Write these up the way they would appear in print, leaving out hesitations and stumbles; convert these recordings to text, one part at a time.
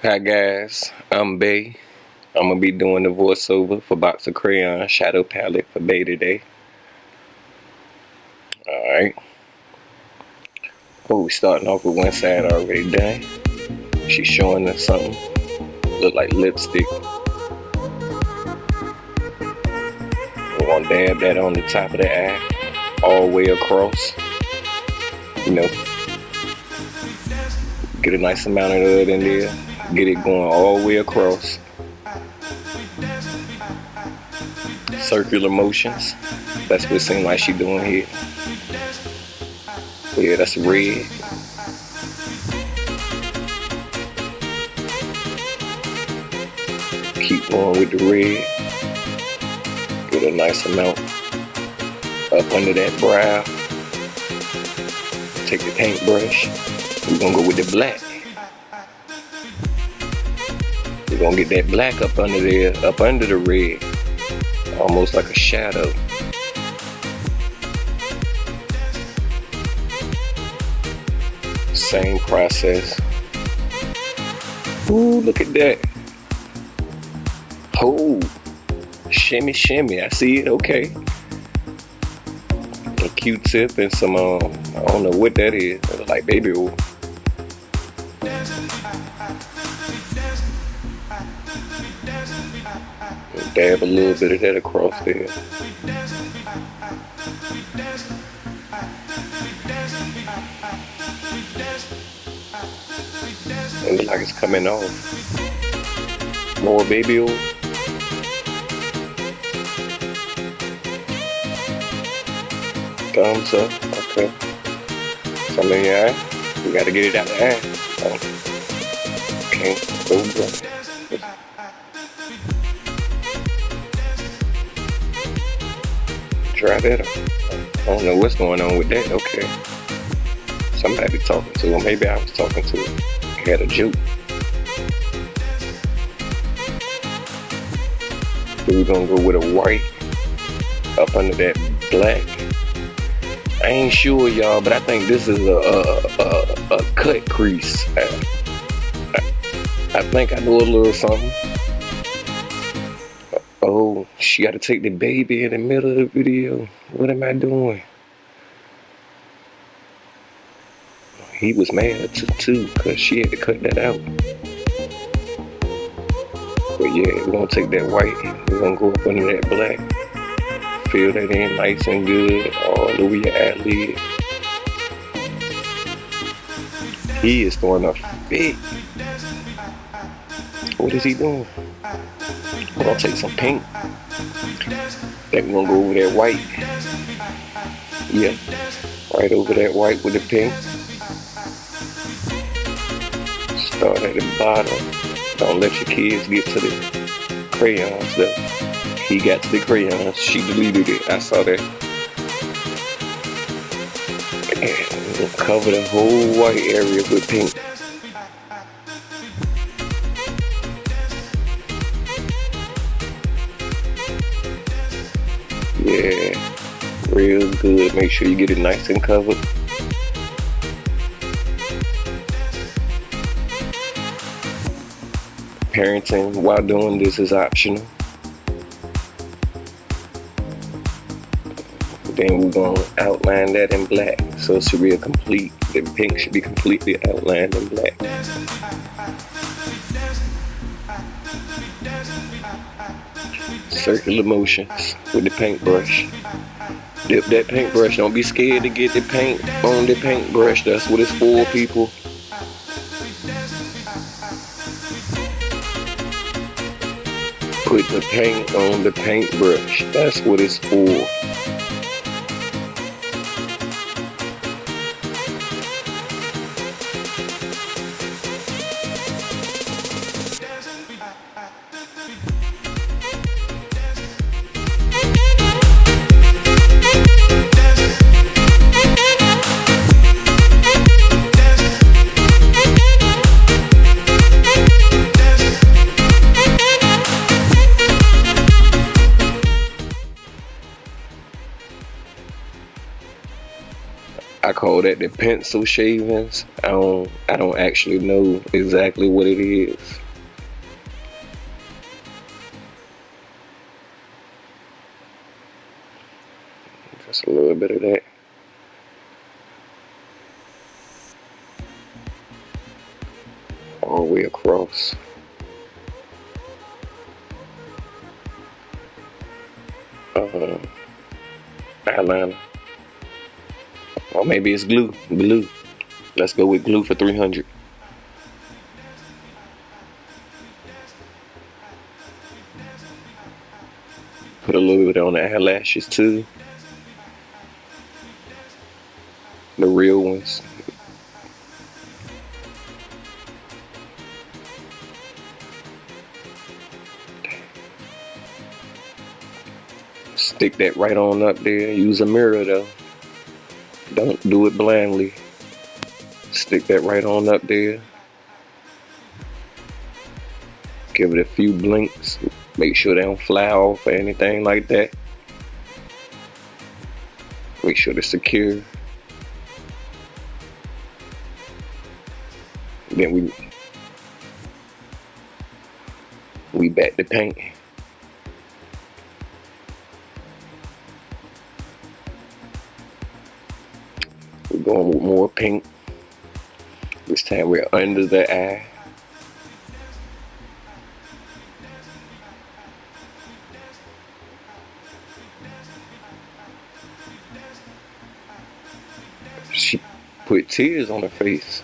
Hi guys, I'm Bay. I'm gonna be doing the voiceover for Box of Crayon Shadow Palette for Bay today. Alright. Oh, we starting off with one side already done. She's showing us something. Look like lipstick. We're gonna dab that on the top of the eye, all the way across. You know, get a nice amount of it in there. Get it going all the way across. Circular motions. That's what it seems like she's doing here. Yeah, that's red. Keep going with the red. Get a nice amount up under that brow. Take the paintbrush. We're gonna go with the black. We're gonna get that black up under there, up under the red. Almost like a shadow. Same process. Ooh, look at that. Oh, shimmy, shimmy. I see it. Okay. A Q-tip and some, I don't know what that is. It looks like baby oil. Dab a little bit of that across there. It looks like it's coming off. More baby oil. Thumbs up. Okay. Some in your eye. We gotta get it out of the eye. Okay. Go bro. Try that. I don't know what's going on with that. Okay. Somebody talking to him. Maybe I was talking to him. He had a juke. We're gonna go with a white up under that black. I ain't sure, y'all, but I think this is a cut crease. I think I know a little something. Oh, she got to take the baby in the middle of the video. What am I doing? He was mad too, because she had to cut that out. But yeah, we're going to take that white. We're going to go up under that black. Fill that in nice and good all over your eyelid. He is throwing a fit. What is he doing? We're gonna take some pink. Then we're gonna go over that white. Yeah, right over that white with the pink. Start at the bottom. Don't let your kids get to the crayons though. He got to the crayons. She deleted it. I saw that. And we'll cover the whole white area with pink. Yeah, real good. Make sure you get it nice and covered. Parenting while doing this is optional. Then we're gonna outline that in black, so it should be a complete. The pink should be completely outlined in black. Circular motions with the paintbrush. Dip that paintbrush. Don't be scared to get the paint on the paintbrush. That's what it's for, people. Put the paint on the paintbrush. That's what it's for. I call that the pencil shavings. I don't actually know exactly what it is. Just a little bit of that. All the way across. Eyeliner. Or maybe it's glue. Glue. Let's go with glue for 300. Put a little bit on the eyelashes too. The real ones. Stick that right on up there. Use a mirror though. Don't do it blindly. Stick that right on up there. Give it a few blinks. Make sure they don't fly off or anything like that. Make sure they're secure. Then we back to paint. We're going with more pink. This time we're under the eye. She put tears on her face.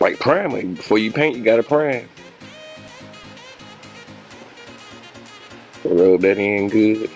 Like primer. Before you paint, you gotta prime. Rub that in good.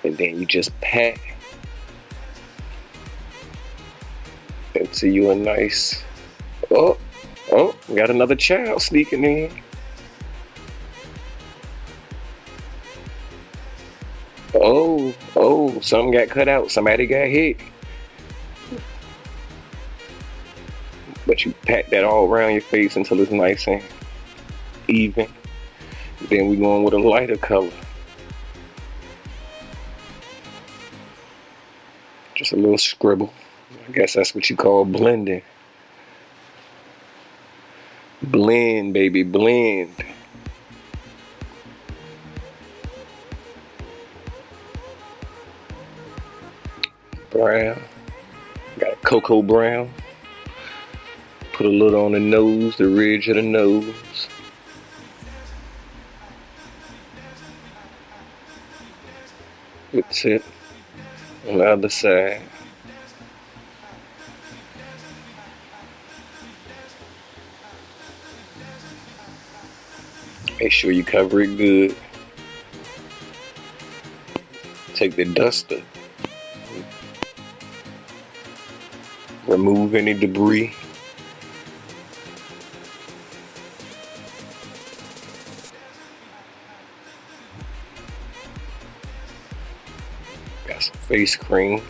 And then you just pat until you a nice. Oh, we got another child sneaking in. Oh, something got cut out. Somebody got hit. But you pat that all around your face until it's nice and even. Then we going with a lighter color. Just a little scribble. I guess that's what you call blending. Blend, baby, blend. Brown. Got a cocoa brown. Put a little on the nose, the ridge of the nose. The tip on the other side. Make sure you cover it good. Take the duster. Remove any debris. Got some face cream.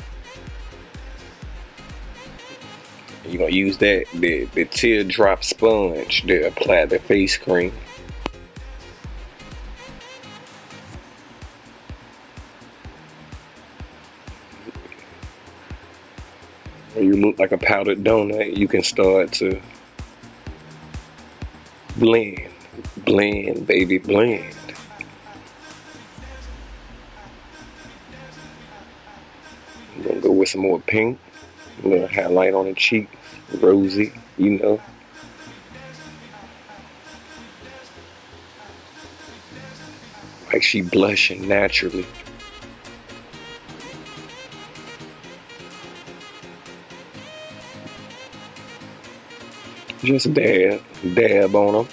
You're gonna use that the teardrop sponge to apply the face cream. When you look like a powdered donut, you can start to blend. Blend, baby, blend. I'm gonna go with some more pink. A little highlight on the cheeks. Rosy, you know. Like she blushing naturally. Just dab on them.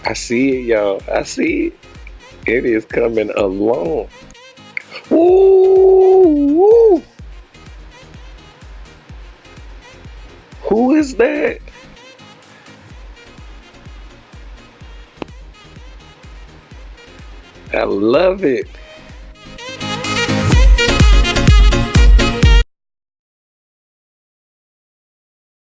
I see it, y'all. I see it. It is coming along. Ooh, who is that? I love it.